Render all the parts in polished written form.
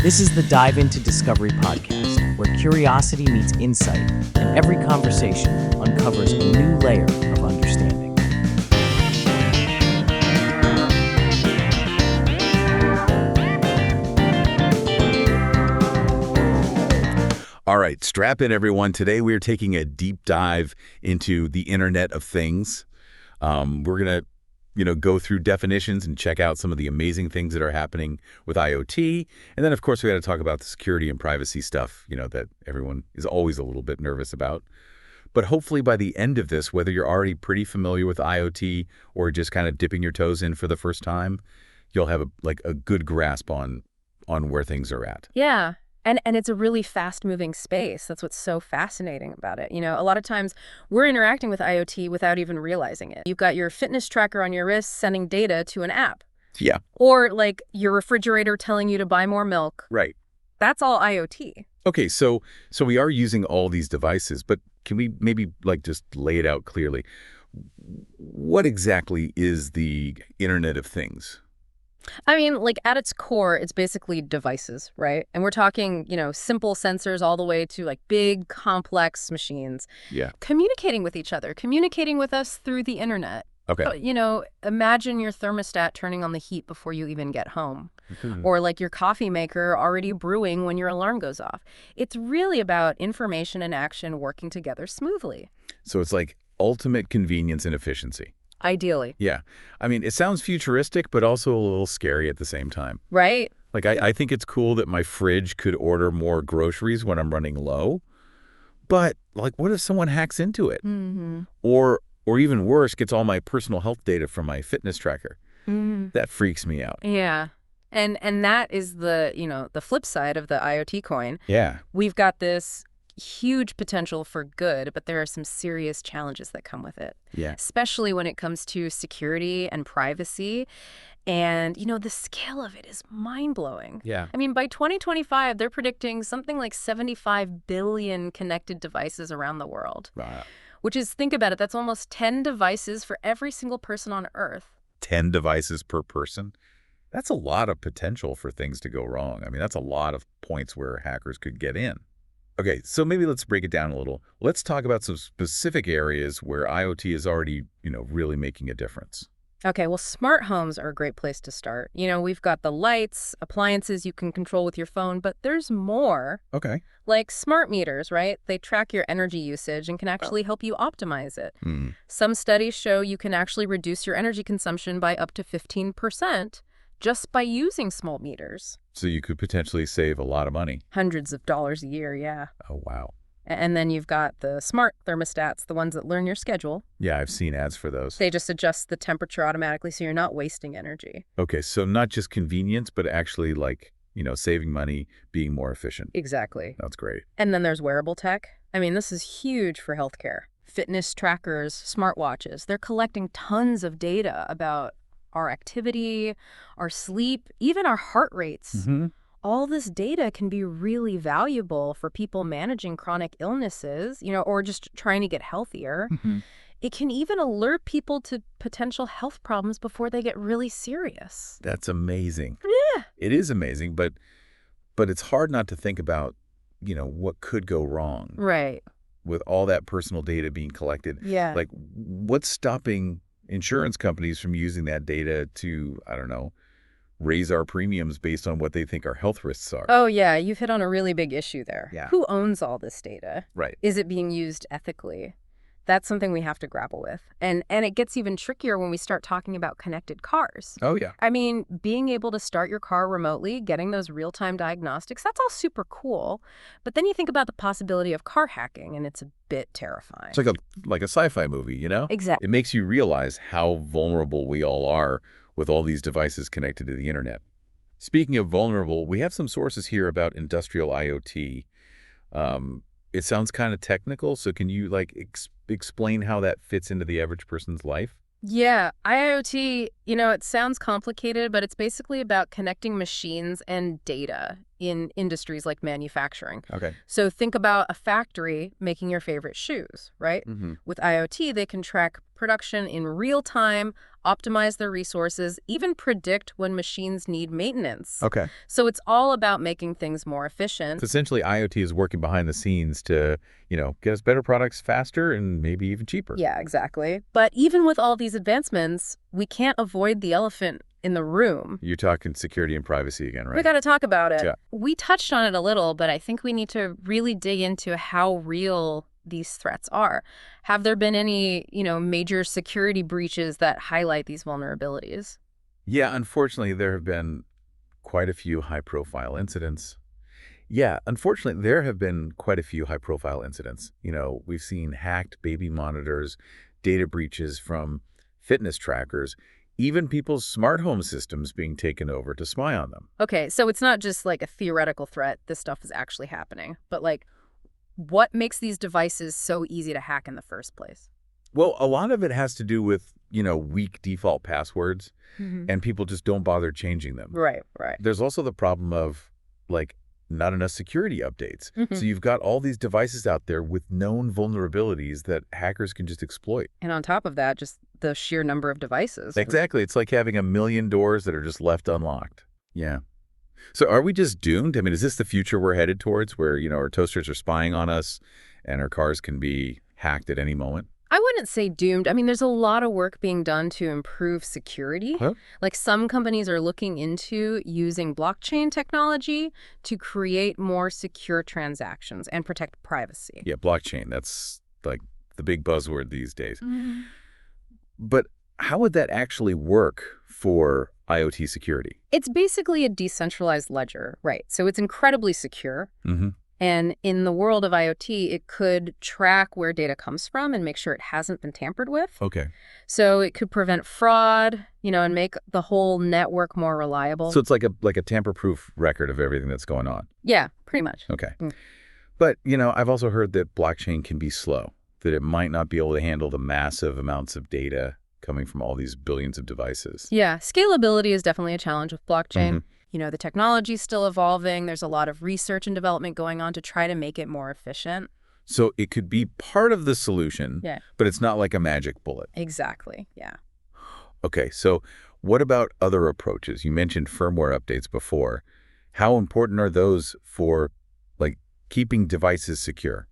This is the Dive Into Discovery podcast, where curiosity meets insight, and every conversation uncovers a new layer of understanding. All right, strap in, everyone. Today we are taking a deep dive into the Internet of Things. We're going to go through definitions and check out some of the amazing things that are happening with IoT. And then, of course, we got to talk about the security and privacy stuff, that everyone is always a little bit nervous about. But hopefully by the end of this, whether you're already pretty familiar with IoT or just kind of dipping your toes in for the first time, you'll have a good grasp on where things are at. Yeah. And it's a really fast-moving space. That's what's so fascinating about it. A lot of times we're interacting with IoT without even realizing it. You've got your fitness tracker on your wrist sending data to an app. Yeah. Or like your refrigerator telling you to buy more milk. Right. That's all IoT. Okay, so we are using all these devices, but can we maybe just lay it out clearly? What exactly is the Internet of Things? I mean, at its core, it's basically devices, right? And we're talking, simple sensors all the way to big, complex machines. Yeah. Communicating with each other, communicating with us through the internet. Okay. Imagine your thermostat turning on the heat before you even get home. Mm-hmm. Or your coffee maker already brewing when your alarm goes off. It's really about information and action working together smoothly. So it's ultimate convenience and efficiency. Ideally. Yeah. I mean, it sounds futuristic, but also a little scary at the same time. Right? I think it's cool that my fridge could order more groceries when I'm running low. But, what if someone hacks into it? Mm-hmm. Or even worse, gets all my personal health data from my fitness tracker? Mm-hmm. That freaks me out. Yeah. And that is the flip side of the IoT coin. Yeah. We've got this huge potential for good, but there are some serious challenges that come with it. Yeah. Especially when it comes to security and privacy. And, the scale of it is mind-blowing. Yeah. I mean, by 2025, they're predicting something like 75 billion connected devices around the world. Wow. Which is, think about it, that's almost 10 devices for every single person on Earth. 10 devices per person? That's a lot of potential for things to go wrong. I mean, that's a lot of points where hackers could get in. Okay, so maybe let's break it down a little. Let's talk about some specific areas where IoT is already, really making a difference. Okay, well, smart homes are a great place to start. We've got the lights, appliances you can control with your phone, but there's more. Okay. Like smart meters, right? They track your energy usage and can actually help you optimize it. Hmm. Some studies show you can actually reduce your energy consumption by up to 15% just by using smart meters. So you could potentially save a lot of money. Hundreds of dollars a year, yeah. Oh, wow. And then you've got the smart thermostats, the ones that learn your schedule. Yeah, I've seen ads for those. They just adjust the temperature automatically so you're not wasting energy. Okay, so not just convenience, but actually saving money, being more efficient. Exactly. That's great. And then there's wearable tech. I mean, this is huge for healthcare. Fitness trackers, smartwatches, they're collecting tons of data about our activity, our sleep, even our heart rates. Mm-hmm. All this data can be really valuable for people managing chronic illnesses, or just trying to get healthier. Mm-hmm. It can even alert people to potential health problems before they get really serious. That's amazing. Yeah. It is amazing, but it's hard not to think about, what could go wrong. Right. With all that personal data being collected. Yeah. What's stopping insurance companies from using that data to, I don't know, raise our premiums based on what they think our health risks are? Oh, yeah. You've hit on a really big issue there. Yeah. Who owns all this data? Right. Is it being used ethically? That's something we have to grapple with. And it gets even trickier when we start talking about connected cars. Oh, yeah. I mean, being able to start your car remotely, getting those real-time diagnostics, that's all super cool. But then you think about the possibility of car hacking, and it's a bit terrifying. It's like a sci-fi movie, Exactly. It makes you realize how vulnerable we all are with all these devices connected to the internet. Speaking of vulnerable, we have some sources here about industrial IoT. It sounds kind of technical, so can you explain how that fits into the average person's life? Yeah, IoT, it sounds complicated, but it's basically about connecting machines and data in industries like manufacturing. Okay. So think about a factory making your favorite shoes, right? Mm-hmm. With IoT, they can track production in real time, optimize their resources, even predict when machines need maintenance. Okay. So it's all about making things more efficient. So essentially, IoT is working behind the scenes to, get us better products faster and maybe even cheaper. Yeah, exactly. But even with all these advancements, we can't avoid the elephant in the room. You're talking security and privacy again, right? We got to talk about it. Yeah. We touched on it a little, but I think we need to really dig into how real these threats are. Have there been any, major security breaches that highlight these vulnerabilities? Yeah, unfortunately, there have been quite a few high-profile incidents. Yeah, unfortunately, there have been quite a few high-profile incidents. We've seen hacked baby monitors, data breaches from fitness trackers, even people's smart home systems being taken over to spy on them. Okay, so it's not just like a theoretical threat. This stuff is actually happening. But what makes these devices so easy to hack in the first place? Well, a lot of it has to do with, weak default passwords, and people just don't bother changing them. Right. There's also the problem of, not enough security updates. Mm-hmm. So you've got all these devices out there with known vulnerabilities that hackers can just exploit. And on top of that, just the sheer number of devices. Exactly. It's like having 1,000,000 doors that are just left unlocked. Yeah. So are we just doomed? I mean, is this the future we're headed towards where, our toasters are spying on us and our cars can be hacked at any moment? I wouldn't say doomed. I mean, there's a lot of work being done to improve security. Huh? Some companies are looking into using blockchain technology to create more secure transactions and protect privacy. Yeah, blockchain. That's like the big buzzword these days. But how would that actually work for IoT security? It's basically a decentralized ledger, right? So it's incredibly secure. And in the world of IoT, it could track where data comes from and make sure it hasn't been tampered with. Okay. So it could prevent fraud, and make the whole network more reliable. So it's like a tamper-proof record of everything that's going on. Yeah, pretty much. Okay. But, I've also heard that blockchain can be slow, that it might not be able to handle the massive amounts of data coming from all these billions of devices. Yeah, scalability is definitely a challenge with blockchain. The technology's still evolving. There's a lot of research and development going on to try to make it more efficient. So it could be part of the solution, but it's not like a magic bullet. Exactly, yeah. Okay, so what about other approaches? You mentioned firmware updates before. How important are those for, keeping devices secure?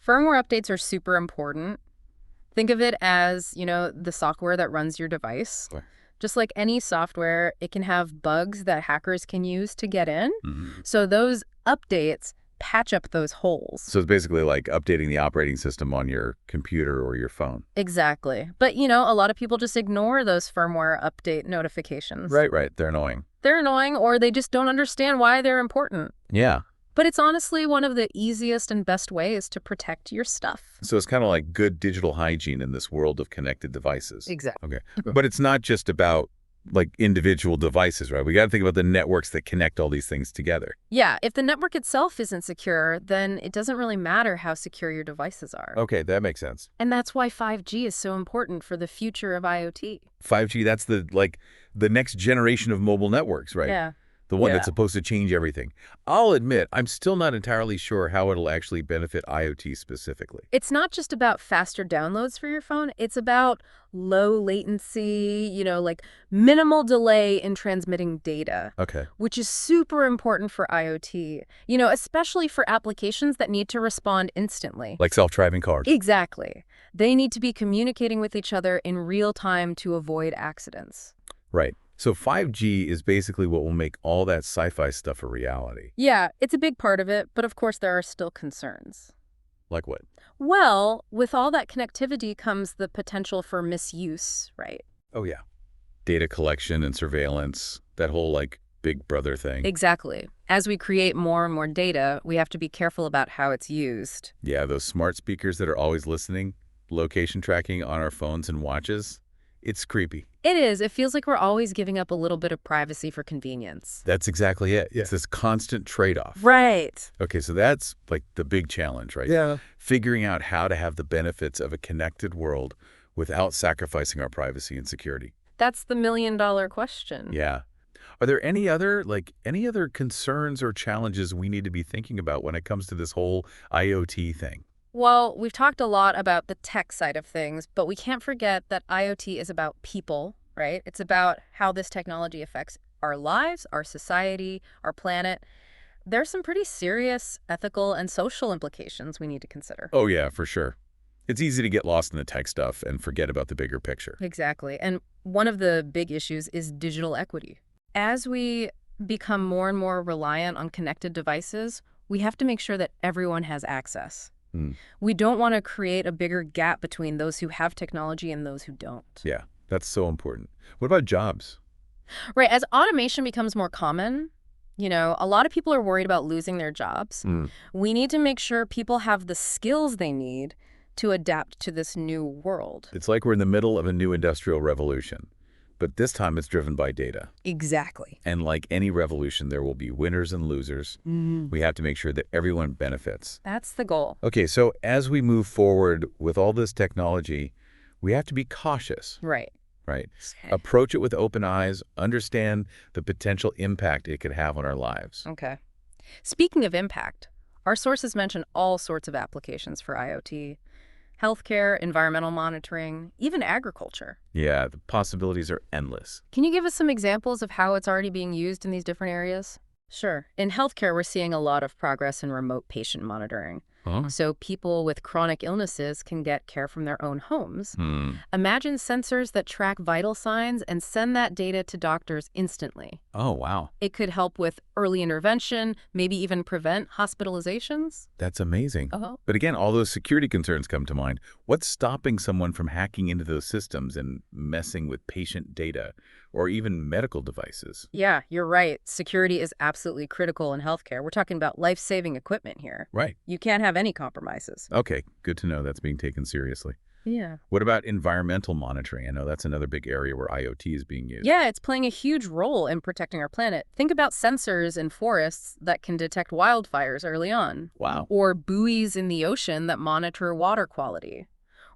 Firmware updates are super important. Think of it as, the software that runs your device. Just like any software, it can have bugs that hackers can use to get in. So those updates patch up those holes. So it's basically like updating the operating system on your computer or your phone. Exactly. But, a lot of people just ignore those firmware update notifications. Right. They're annoying. They're annoying, or they just don't understand why they're important. Yeah. But it's honestly one of the easiest and best ways to protect your stuff. So it's kind of like good digital hygiene in this world of connected devices. Exactly. Okay. But it's not just about individual devices, right? We got to think about the networks that connect all these things together. Yeah, if the network itself isn't secure, then it doesn't really matter how secure your devices are. Okay, that makes sense. And that's why 5G is so important for the future of IoT. 5G, that's the next generation of mobile networks, right? Yeah. The one that's supposed to change everything. I'll admit, I'm still not entirely sure how it'll actually benefit IoT specifically. It's not just about faster downloads for your phone. It's about low latency, minimal delay in transmitting data. Okay. Which is super important for IoT, especially for applications that need to respond instantly. Like self-driving cars. Exactly. They need to be communicating with each other in real time to avoid accidents. Right. So 5G is basically what will make all that sci-fi stuff a reality. Yeah, it's a big part of it, but of course there are still concerns. Like what? Well, with all that connectivity comes the potential for misuse, right? Oh, yeah. Data collection and surveillance, that whole, Big Brother thing. Exactly. As we create more and more data, we have to be careful about how it's used. Yeah, those smart speakers that are always listening, location tracking on our phones and watches. It's creepy. It is. It feels like we're always giving up a little bit of privacy for convenience. That's exactly it. Yeah. It's this constant trade-off. Right. Okay, so that's the big challenge, right? Yeah. Figuring out how to have the benefits of a connected world without sacrificing our privacy and security. That's the million-dollar question. Yeah. Are there any other concerns or challenges we need to be thinking about when it comes to this whole IoT thing? Well, we've talked a lot about the tech side of things, but we can't forget that IoT is about people, right? It's about how this technology affects our lives, our society, our planet. There's some pretty serious ethical and social implications we need to consider. Oh, yeah, for sure. It's easy to get lost in the tech stuff and forget about the bigger picture. Exactly. And one of the big issues is digital equity. As we become more and more reliant on connected devices, we have to make sure that everyone has access. Hmm. We don't want to create a bigger gap between those who have technology and those who don't. Yeah, that's so important. What about jobs? Right. As automation becomes more common, a lot of people are worried about losing their jobs. Hmm. We need to make sure people have the skills they need to adapt to this new world. It's like we're in the middle of a new industrial revolution, but this time it's driven by data. Exactly. And like any revolution, there will be winners and losers. We have to make sure that everyone benefits. That's the goal. Okay, so as we move forward with all this technology, we have to be cautious, Right. right? Okay. Approach it with open eyes, understand the potential impact it could have on our lives. Okay. Speaking of impact, our sources mention all sorts of applications for IoT. Healthcare, environmental monitoring, even agriculture. Yeah, the possibilities are endless. Can you give us some examples of how it's already being used in these different areas? Sure. In healthcare, we're seeing a lot of progress in remote patient monitoring. Huh? So people with chronic illnesses can get care from their own homes. Hmm. Imagine sensors that track vital signs and send that data to doctors instantly. Oh, wow. It could help with early intervention, maybe even prevent hospitalizations. That's amazing. Oh. But again, all those security concerns come to mind. What's stopping someone from hacking into those systems and messing with patient data or even medical devices? Yeah, you're right. Security is absolutely critical in healthcare. We're talking about life-saving equipment here. Right. You can't have any compromises. Okay, good to know that's being taken seriously. Yeah. What about environmental monitoring? I know that's another big area where IoT is being used. Yeah, it's playing a huge role in protecting our planet. Think about sensors in forests that can detect wildfires early on. Wow. Or buoys in the ocean that monitor water quality.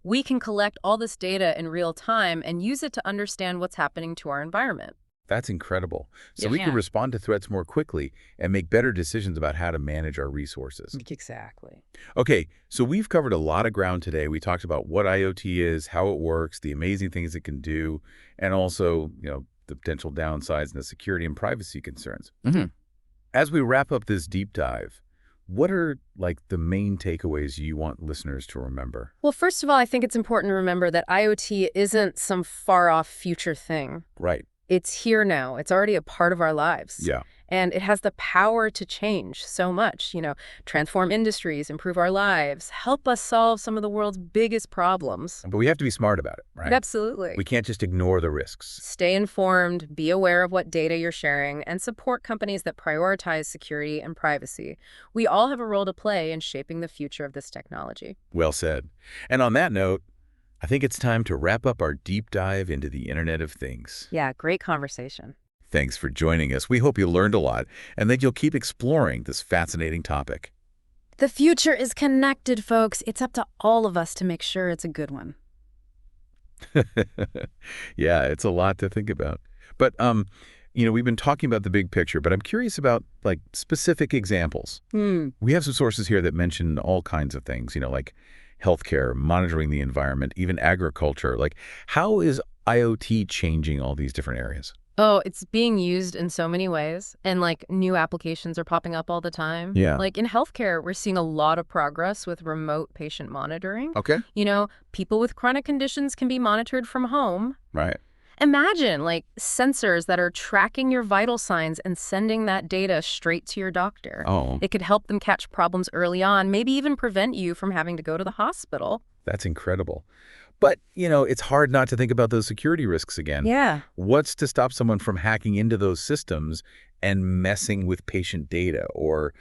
We can collect all this data in real time and use it to understand what's happening to our environment. That's incredible. So we can Yeah. respond to threats more quickly and make better decisions about how to manage our resources. Exactly. Okay, so we've covered a lot of ground today. We talked about what IoT is, how it works, the amazing things it can do, and also, the potential downsides and the security and privacy concerns. As we wrap up this deep dive, what are the main takeaways you want listeners to remember? Well, first of all, I think it's important to remember that IoT isn't some far-off future thing. Right. It's here now. It's already a part of our lives. Yeah. And it has the power to change so much, transform industries, improve our lives, help us solve some of the world's biggest problems. But we have to be smart about it, right? Absolutely. We can't just ignore the risks. Stay informed, be aware of what data you're sharing, and support companies that prioritize security and privacy. We all have a role to play in shaping the future of this technology. Well said. And on that note, I think it's time to wrap up our deep dive into the Internet of Things. Yeah, great conversation. Thanks for joining us. We hope you learned a lot and that you'll keep exploring this fascinating topic. The future is connected, folks. It's up to all of us to make sure it's a good one. Yeah, it's a lot to think about. But, we've been talking about the big picture, but I'm curious about, specific examples. We have some sources here that mention all kinds of things, like healthcare, monitoring the environment, even agriculture. How is IoT changing all these different areas? Oh, it's being used in so many ways, and new applications are popping up all the time. Yeah. In healthcare, we're seeing a lot of progress with remote patient monitoring. Okay. People with chronic conditions can be monitored from home. Right. Imagine, sensors that are tracking your vital signs and sending that data straight to your doctor. Oh, It could help them catch problems early on, maybe even prevent you from having to go to the hospital. that's incredible. But, it's hard not to think about those security risks again. Yeah. What's to stop someone from hacking into those systems and messing with patient data or,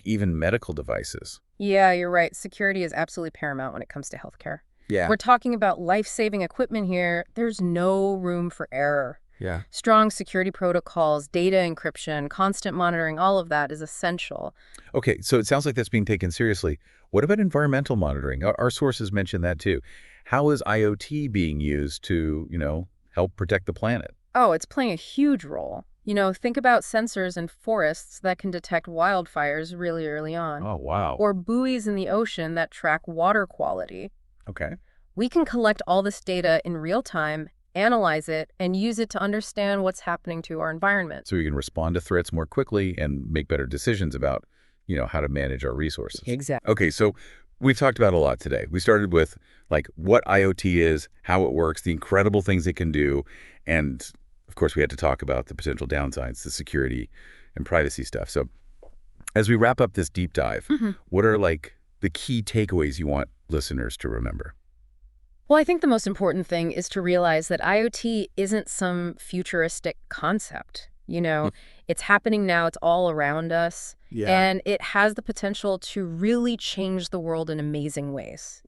even medical devices? Yeah, you're right. Security is absolutely paramount when it comes to healthcare. Yeah. We're talking about life-saving equipment here. There's no room for error. Yeah. Strong security protocols, data encryption, constant monitoring, all of that is essential. Okay, so it sounds like that's being taken seriously. What about environmental monitoring? Our sources mention that too. How is IoT being used to, help protect the planet? Oh, it's playing a huge role. Think about sensors in forests that can detect wildfires really early on. Oh, wow. Or buoys in the ocean that track water quality. Okay. We can collect all this data in real time analyze it, and use it to understand what's happening to our environment. So we can respond to threats more quickly and make better decisions about, how to manage our resources. Exactly. Okay, so we've talked about a lot today. We started with what IoT is, how it works, the incredible things it can do, and of course we had to talk about the potential downsides, the security and privacy stuff. So as we wrap up this deep dive, what are the key takeaways you want listeners to remember? Well, I think the most important thing is to realize that IoT isn't some futuristic concept. It's happening now. It's all around us. Yeah. And it has the potential to really change the world in amazing ways.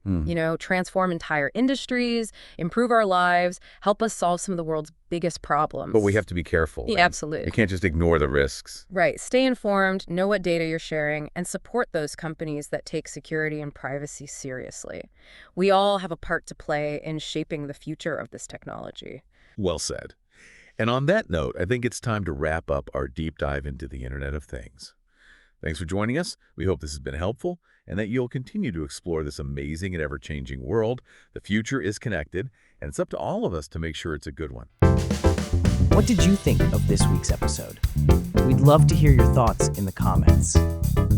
Transform entire industries, improve our lives, help us solve some of the world's biggest problems. But we have to be careful. Yeah, right? absolutely. You can't just ignore the risks. Right. Stay informed, know what data you're sharing, and support those companies that take security and privacy seriously. We all have a part to play in shaping the future of this technology. Well said. And on that note, I think it's time to wrap up our deep dive into the Internet of Things. Thanks for joining us. We hope this has been helpful and that you'll continue to explore this amazing and ever-changing world. The future is connected, and it's up to all of us to make sure it's a good one. What did you think of this week's episode? We'd love to hear your thoughts in the comments.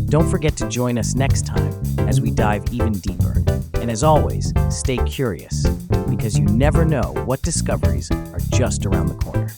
Don't forget to join us next time as we dive even deeper. And as always, stay curious, because you never know what discoveries are just around the corner.